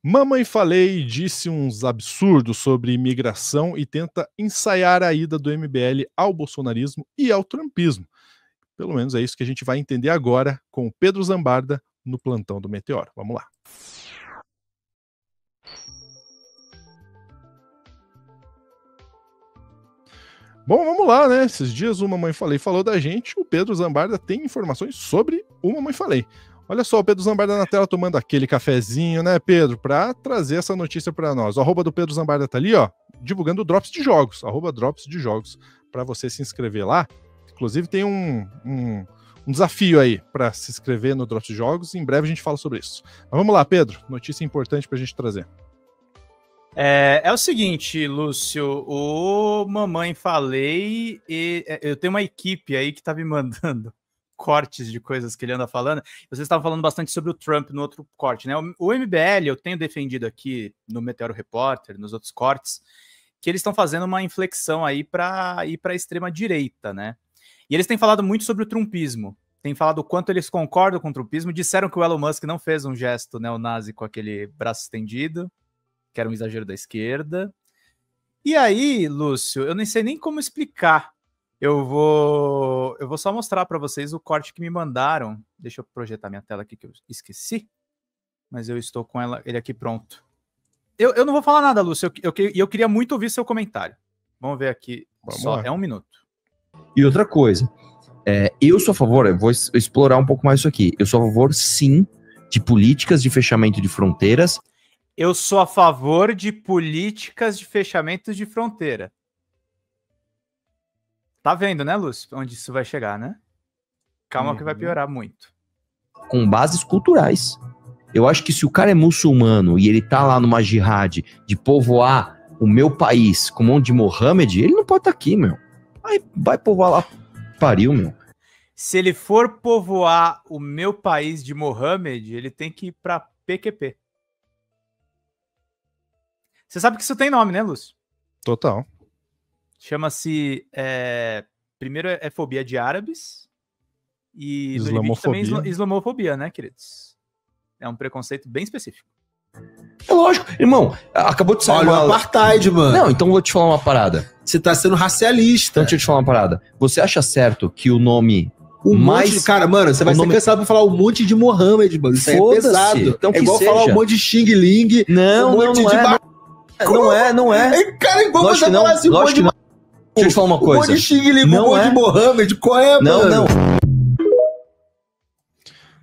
Mamãe Falei disse uns absurdos sobre imigração e tenta ensaiar a ida do MBL ao bolsonarismo e ao trumpismo. Pelo menos é isso que a gente vai entender agora com o Pedro Zambarda no Plantão do Meteoro. Vamos lá. Bom, vamos lá, né? Esses dias o Mamãe Falei falou da gente, o Pedro Zambarda tem informações sobre o Mamãe Falei. Olha só, o Pedro Zambarda na tela tomando aquele cafezinho, né, Pedro? Para trazer essa notícia para nós. O arroba do Pedro Zambarda tá ali, ó, divulgando Drops de Jogos, arroba Drops de Jogos, para você se inscrever lá. Inclusive tem um desafio aí para se inscrever no Drops de Jogos, em breve a gente fala sobre isso. Mas vamos lá, Pedro, notícia importante pra gente trazer. É o seguinte, Lúcio, o Mamãe Falei, eu tenho uma equipe aí que tá me mandando cortes de coisas que ele anda falando. Vocês estavam falando bastante sobre o Trump no outro corte, né? O MBL, eu tenho defendido aqui no Meteoro Repórter, nos outros cortes, que eles estão fazendo uma inflexão aí para ir para a extrema-direita, né? E eles têm falado muito sobre o trumpismo. Têm falado o quanto eles concordam com o trumpismo. Disseram que o Elon Musk não fez um gesto neonazi com aquele braço estendido, que era um exagero da esquerda. E aí, Lúcio, eu nem sei nem como explicar. Eu vou só mostrar para vocês o corte que me mandaram. Deixa eu projetar minha tela aqui que eu esqueci. Mas eu estou com ele aqui pronto. Eu não vou falar nada, Lúcio. Eu queria muito ouvir seu comentário. Vamos ver aqui. É 1 minuto. E outra coisa. Eu sou a favor, eu vou explorar um pouco mais isso aqui. Eu sou a favor, sim, de políticas de fechamento de fronteiras. Eu sou a favor de políticas de fechamento de fronteira. Tá vendo, né, Lúcio? Onde isso vai chegar, né? Calma que vai piorar muito. Com bases culturais. Eu acho que se o cara é muçulmano e ele tá lá numa jihad de povoar o meu país com um monte de Mohammed, ele não pode estar aqui, meu. Vai povoar lá, pariu, meu. Se ele for povoar o meu país de Mohammed, ele tem que ir pra PQP. Você sabe que isso tem nome, né, Lúcio? Total. Chama-se... primeiro é fobia de árabes. E no Islamofobia. limite também islamofobia, né, queridos? É um preconceito bem específico. É lógico. Irmão, acabou de sair Olha o apartheid, mano. Não, então vou te falar uma parada. Você tá sendo racialista. Então deixa eu te falar uma parada. Você acha certo que o nome... Cara, mano, você vai ser cansado por falar um monte de Mohammed, mano. Isso aí é pesado. Então é igual falar um monte de Xing Ling. Não é. Cara, igual você falar assim, um monte de... Deixa eu te falar uma coisa. Um monte de Xing Ling, um monte de Mohammed. Qual é, mano? Não.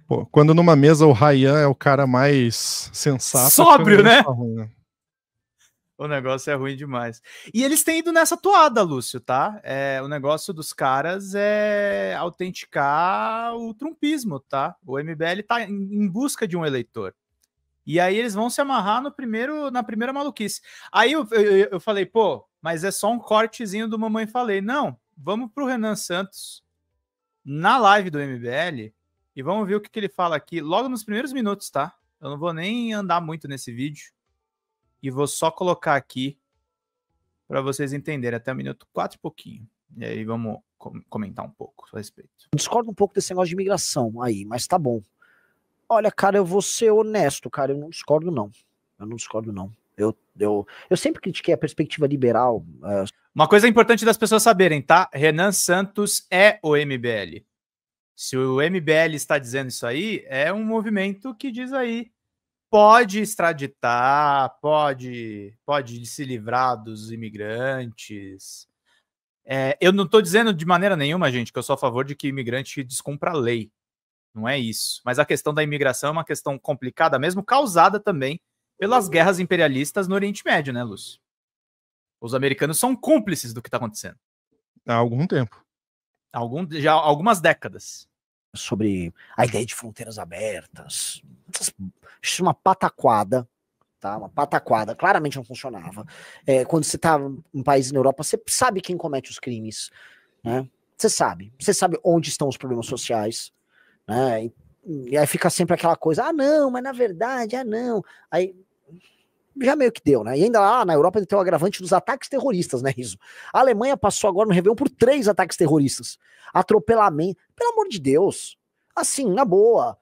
Pô, quando numa mesa o Ryan é o cara mais sensato... Sóbrio, né? Ruim, né? O negócio é ruim demais. E eles têm ido nessa toada, Lúcio, tá? O negócio dos caras é autenticar o trumpismo, tá? O MBL tá em busca de um eleitor. E aí eles vão se amarrar na primeira maluquice. Aí eu falei, pô, mas é só um cortezinho do Mamãe Falei. Não, vamos pro Renan Santos na live do MBL e vamos ver o que ele fala aqui logo nos primeiros minutos, tá? Eu não vou nem andar muito nesse vídeo. E vou só colocar aqui para vocês entenderem até o minuto 4 e pouquinho. E aí vamos comentar um pouco a respeito. Eu discordo um pouco desse negócio de imigração aí, mas tá bom. Olha, cara, eu vou ser honesto, cara, eu não discordo não. Eu sempre critiquei a perspectiva liberal. Uma coisa importante das pessoas saberem, tá? Renan Santos é o MBL. Se o MBL está dizendo isso aí, é um movimento que diz aí pode extraditar, pode se livrar dos imigrantes. Eu não estou dizendo de maneira nenhuma, gente, que eu sou a favor de que imigrante descumpra a lei. Não é isso. Mas a questão da imigração é uma questão complicada, mesmo causada também pelas guerras imperialistas no Oriente Médio, né, Lúcio? Os americanos são cúmplices do que está acontecendo. Há algum tempo. Já há algumas décadas. Sobre a ideia de fronteiras abertas. Isso é uma pataquada, tá? Uma pataquada. Claramente não funcionava. Quando você tá em um país na Europa, você sabe quem comete os crimes, né? Você sabe onde estão os problemas sociais, né? E aí fica sempre aquela coisa, não, mas na verdade, não. Aí já meio que deu, né? E ainda lá na Europa tem o agravante dos ataques terroristas, né, Riso? A Alemanha passou agora no Réveillon por 3 ataques terroristas. Atropelamento. Pelo amor de Deus. Assim, na boa.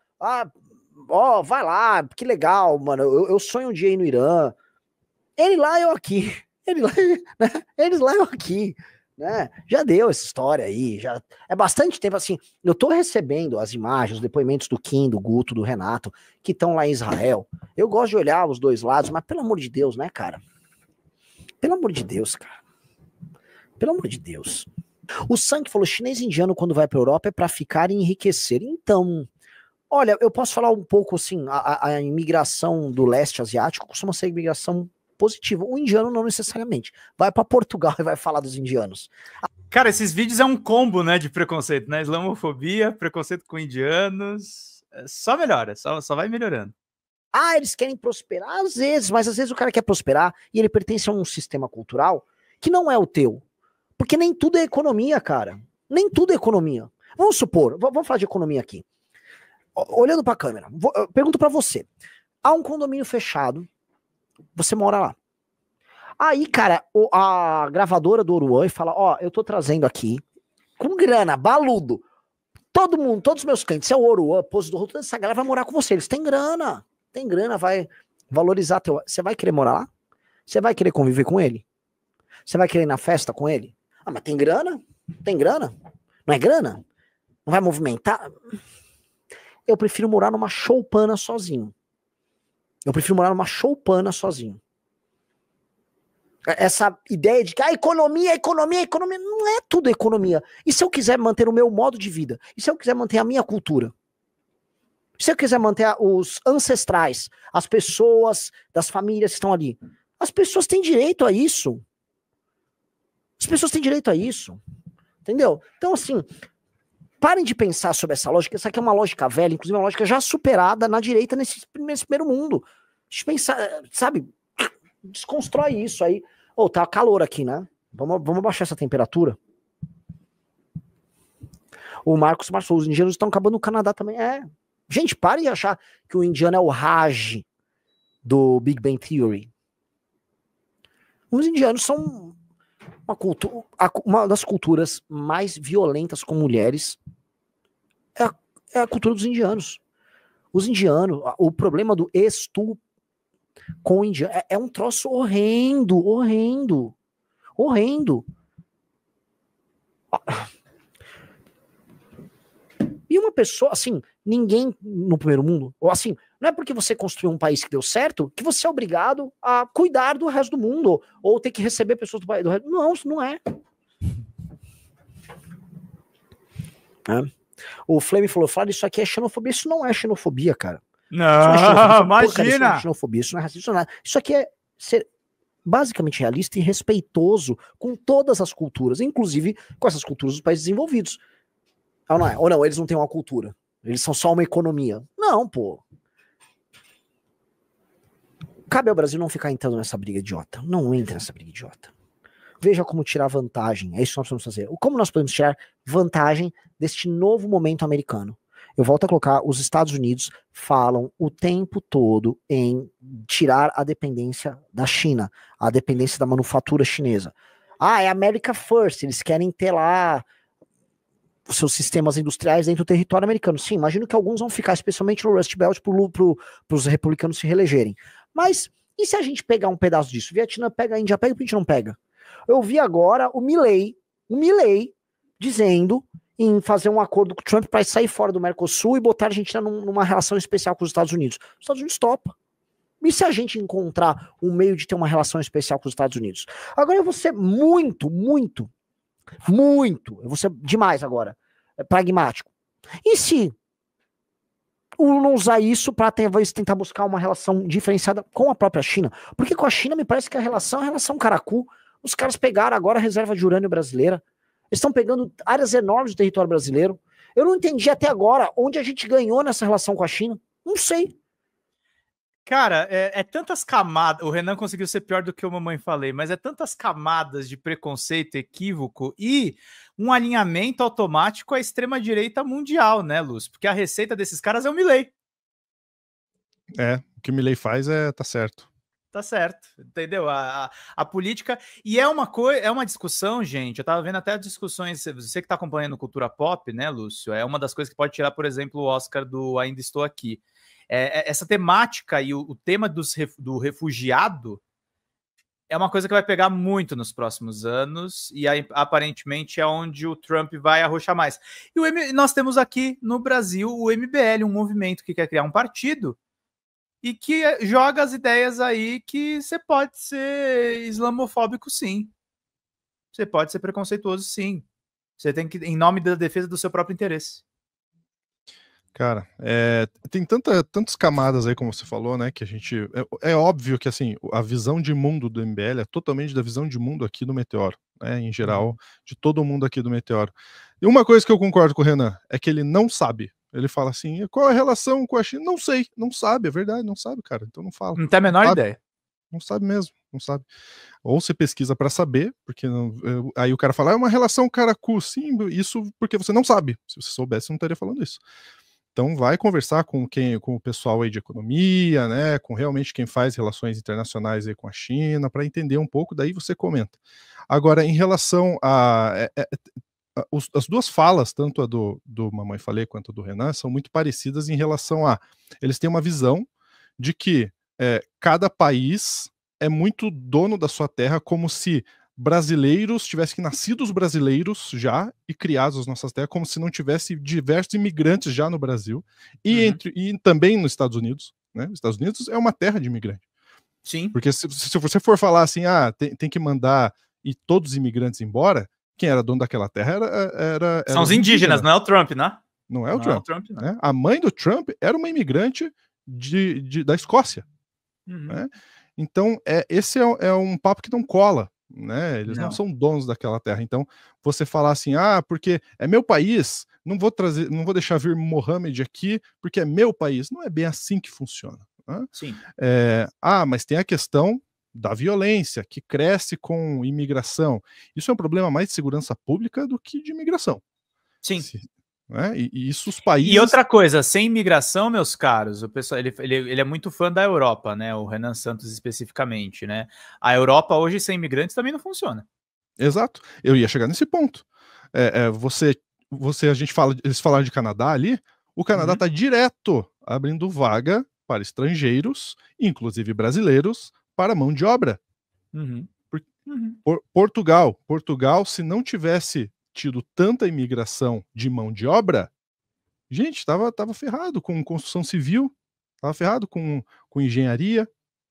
ó, vai lá, que legal, mano, eu sonho um dia ir no Irã. Ele lá, eu aqui. Ele lá, né? Eles lá, eu aqui. Né? Já deu essa história aí, já é bastante tempo assim. Eu tô recebendo as imagens, os depoimentos do Kim, do Guto, do Renato, que estão lá em Israel. Eu gosto de olhar os dois lados, mas pelo amor de Deus, né, cara? Pelo amor de Deus, cara. Pelo amor de Deus. O Sank falou: chinês e indiano, quando vai pra Europa, é pra ficar e enriquecer. Então, olha, eu posso falar um pouco assim: a imigração do leste asiático costuma ser imigração positiva. O indiano não necessariamente. Vai para Portugal e vai falar dos indianos. Cara, esses vídeos é um combo, né, de preconceito, né? Islamofobia, preconceito com indianos. Só melhora, só vai melhorando. Ah, eles querem prosperar às vezes, mas às vezes o cara quer prosperar e ele pertence a um sistema cultural que não é o teu. Porque nem tudo é economia, cara. Nem tudo é economia. Vamos supor, vamos falar de economia aqui. Olhando para a câmera, eu pergunto para você. Há um condomínio fechado, você mora lá. Aí, cara, a gravadora do Oruan fala: ó, eu tô trazendo aqui, com grana, baludo, todo mundo, todos os meus clientes, é o Oruan, Pose do Roto, toda essa galera vai morar com você. Eles têm grana, vai valorizar teu... Você vai querer morar lá? Você vai querer conviver com ele? Você vai querer ir na festa com ele? Ah, mas tem grana? Tem grana? Não é grana? Não vai movimentar? Eu prefiro morar numa choupana sozinho. Essa ideia de que a economia, não é tudo economia. E se eu quiser manter o meu modo de vida? E se eu quiser manter a minha cultura? Se eu quiser manter os ancestrais, as pessoas das famílias que estão ali? As pessoas têm direito a isso. Entendeu? Então, assim, parem de pensar sobre essa lógica. Essa aqui é uma lógica velha, inclusive uma lógica já superada na direita nesse primeiro mundo. Deixa eu pensar, sabe? Desconstrói isso aí. Ô, tá calor aqui, né? Vamos baixar essa temperatura. O Marcos, os indianos estão acabando no Canadá também. Gente, pare de achar que o indiano é o Raj do Big Bang Theory. Os indianos são uma das culturas mais violentas com mulheres. É a cultura dos indianos. Os indianos, o problema do estupro com o indiano é um troço horrendo. E uma pessoa, assim, ninguém no primeiro mundo, ou assim, não é porque você construiu um país que deu certo que você é obrigado a cuidar do resto do mundo, ou ter que receber pessoas do resto. Não, isso não é. O Flame falou: fala, isso aqui é xenofobia. Isso não é xenofobia, cara. Não, imagina! Isso não é xenofobia, isso não é racismo, isso aqui é ser basicamente realista e respeitoso com todas as culturas, inclusive com essas culturas dos países desenvolvidos. Ou não, eles não têm uma cultura. Eles são só uma economia. Não, pô. Cabe ao Brasil não ficar entrando nessa briga idiota. Não entre nessa briga idiota. Veja como tirar vantagem. É isso que nós precisamos fazer. Como nós podemos tirar vantagem deste novo momento americano? Eu volto a colocar: os Estados Unidos falam o tempo todo em tirar a dependência da China, a dependência da manufatura chinesa. É America First, eles querem ter lá os seus sistemas industriais dentro do território americano. Sim, imagino que alguns vão ficar, especialmente no Rust Belt, para os republicanos se reelegerem. Mas, e se a gente pegar um pedaço disso? O Vietnã pega, a Índia pega, a gente não pega? Eu vi agora o Milley dizendo em fazer um acordo com o Trump para sair fora do Mercosul e botar a Argentina numa relação especial com os Estados Unidos. Os Estados Unidos topa. E se a gente encontrar um meio de ter uma relação especial com os Estados Unidos? Agora eu vou ser muito, eu vou ser demais agora, pragmático. E se não usar isso para tentar buscar uma relação diferenciada com a própria China? Porque com a China me parece que a relação é a relação caracu. Os caras pegaram agora a reserva de urânio brasileira. Eles estão pegando áreas enormes do território brasileiro. Eu não entendi até agora onde a gente ganhou nessa relação com a China. Não sei. Cara, é tantas camadas. O Renan conseguiu ser pior do que eu mamãe falei, mas é tantas camadas de preconceito, equívoco e um alinhamento automático à extrema-direita mundial, né, Lúcio? Porque a receita desses caras é o Milley. O que o Milley faz tá certo. Tá certo, entendeu? A política, e é uma discussão, gente. Eu tava vendo até discussões, você que tá acompanhando cultura pop, né, Lúcio? É uma das coisas que pode tirar, por exemplo, o Oscar do Ainda Estou Aqui. essa temática e o tema do refugiado é uma coisa que vai pegar muito nos próximos anos e aí, aparentemente é onde o Trump vai arrochar mais. E nós temos aqui no Brasil o MBL, um movimento que quer criar um partido e que joga as ideias aí que você pode ser islamofóbico, sim. Você pode ser preconceituoso, sim. Você tem que, em nome da defesa do seu próprio interesse. Cara, tem tantas camadas aí, como você falou, né, que a gente... É óbvio que, assim, a visão de mundo do MBL é totalmente da visão de mundo aqui do Meteoro, né, em geral, de todo mundo aqui do Meteoro. E uma coisa que eu concordo com o Renan é que ele não sabe. Ele fala assim, qual é a relação com a China? Não sei, não sabe, é verdade, não sabe, cara, então não fala. Não tem a menor ideia. Não sabe mesmo, não sabe. Ou você pesquisa pra saber, porque aí o cara fala, é uma relação cara-cu, sim, isso porque você não sabe. Se você soubesse, você não estaria falando isso. Então vai conversar com o pessoal aí de economia, né, com realmente quem faz relações internacionais aí com a China, para entender um pouco, daí você comenta. Agora, em relação as duas falas, tanto a do Mamãe Falei quanto a do Renan, são muito parecidas em relação a... Eles têm uma visão de que cada país é muito dono da sua terra, como se brasileiros tivessem nascido os brasileiros já e criados as nossas terras, como se não tivesse diversos imigrantes já no Brasil e também nos Estados Unidos, né? Os Estados Unidos é uma terra de imigrante. Sim. Porque se você for falar assim, tem que mandar e todos os imigrantes embora, quem era dono daquela terra era são os indígenas, não é o Trump, né? Não é o Trump, né? A mãe do Trump era uma imigrante da Escócia, né? Então esse é um papo que não cola, né? Eles não são donos daquela terra. Então você falar assim, porque é meu país, não vou deixar vir Mohammed aqui porque é meu país, não é bem assim que funciona, né? Sim. Mas tem a questão da violência que cresce com imigração. Isso é um problema mais de segurança pública do que de imigração. Sim. Né? E isso os países... E outra coisa, sem imigração, meus caros, o pessoal, ele é muito fã da Europa, né? O Renan Santos especificamente, né? A Europa hoje sem imigrantes também não funciona. Exato. Eu ia chegar nesse ponto. Eles falaram de Canadá ali, o Canadá está direto abrindo vaga para estrangeiros, inclusive brasileiros, para mão de obra. Portugal, se não tivesse tido tanta imigração de mão de obra, gente, tava ferrado com construção civil, tava ferrado com engenharia,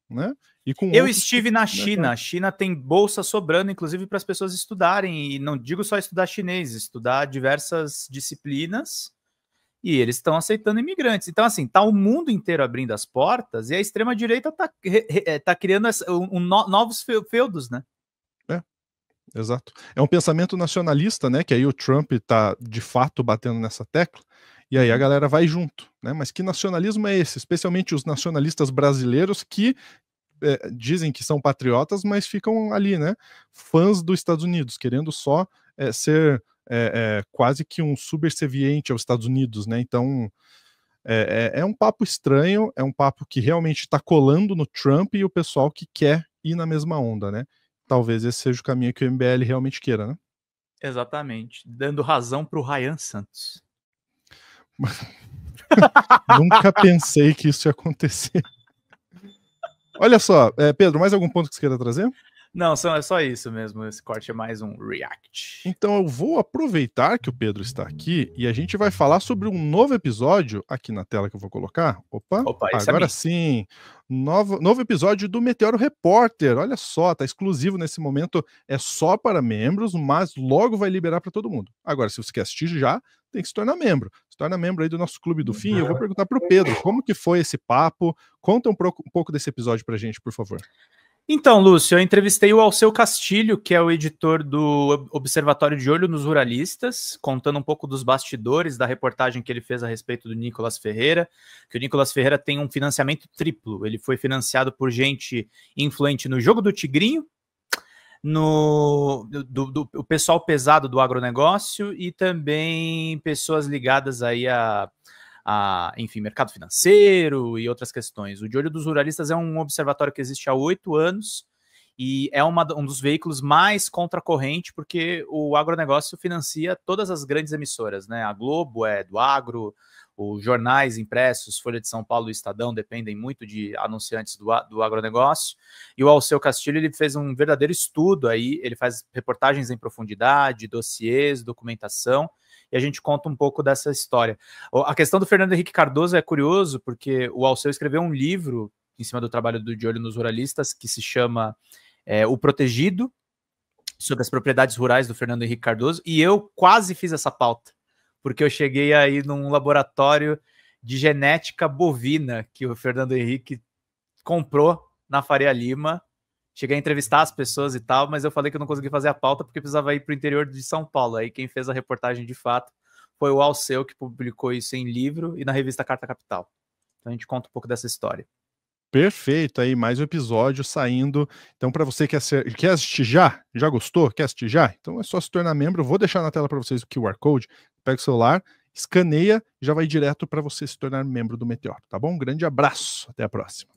né? E com eu estive na China. A China tem bolsa sobrando, inclusive para as pessoas estudarem, e não digo só estudar chinês, estudar diversas disciplinas, e eles estão aceitando imigrantes. Então, assim, tá o mundo inteiro abrindo as portas, e a extrema-direita tá criando novos feudos, né? Exato. É um pensamento nacionalista, né? Que aí o Trump tá de fato batendo nessa tecla, e aí a galera vai junto, né? Mas que nacionalismo é esse? Especialmente os nacionalistas brasileiros que dizem que são patriotas, mas ficam ali, né? Fãs dos Estados Unidos, querendo só ser quase que um subserviente aos Estados Unidos, né? Então é um papo estranho, é um papo que realmente está colando no Trump e o pessoal que quer ir na mesma onda, né? Talvez esse seja o caminho que o MBL realmente queira, né? Exatamente. Dando razão para o Ryan Santos. Nunca pensei que isso ia acontecer. Olha só, Pedro, mais algum ponto que você queira trazer? Não, é só isso mesmo. Esse corte é mais um react. Então eu vou aproveitar que o Pedro está aqui e a gente vai falar sobre um novo episódio aqui na tela que eu vou colocar. Opa agora sim. Novo episódio do Meteoro Repórter. Olha só, tá exclusivo nesse momento. É só para membros, mas logo vai liberar para todo mundo. Agora, se você quer assistir já, tem que se tornar membro. Se torna membro aí do nosso Clube do Fim. Eu vou perguntar para o Pedro como que foi esse papo. Conta um pouco desse episódio pra gente, por favor. Então, Lúcio, eu entrevistei o Alceu Castilho, que é o editor do Observatório de Olho nos Ruralistas, contando um pouco dos bastidores da reportagem que ele fez a respeito do Nicolas Ferreira, que o Nicolas Ferreira tem um financiamento triplo. Ele foi financiado por gente influente no Jogo do Tigrinho, o pessoal pesado do agronegócio e também pessoas ligadas aí enfim, mercado financeiro e outras questões. O De Olho dos Ruralistas é um observatório que existe há 8 anos e é um dos veículos mais contra a corrente, porque o agronegócio financia todas as grandes emissoras, né? A Globo é do agro, os jornais impressos, Folha de São Paulo e Estadão, dependem muito de anunciantes do agronegócio, e o Alceu Castilho, ele fez um verdadeiro estudo aí, ele faz reportagens em profundidade, dossiês, documentação, e a gente conta um pouco dessa história. A questão do Fernando Henrique Cardoso é curioso, porque o Alceu escreveu um livro em cima do trabalho do De Olho nos Ruralistas, que se chama O Protegido, sobre as propriedades rurais do Fernando Henrique Cardoso, e eu quase fiz essa pauta, porque eu cheguei aí num laboratório de genética bovina que o Fernando Henrique comprou na Faria Lima. Cheguei a entrevistar as pessoas e tal, mas eu falei que eu não consegui fazer a pauta porque precisava ir para o interior de São Paulo. Aí quem fez a reportagem de fato foi o Alceu, que publicou isso em livro e na revista Carta Capital. Então a gente conta um pouco dessa história. Perfeito, aí mais um episódio saindo. Então, para você que quer assistir já gostou, quer assistir já? Então é só se tornar membro. Eu vou deixar na tela para vocês o QR Code. Pega o celular, escaneia e já vai direto para você se tornar membro do Meteoro, tá bom? Um grande abraço, até a próxima.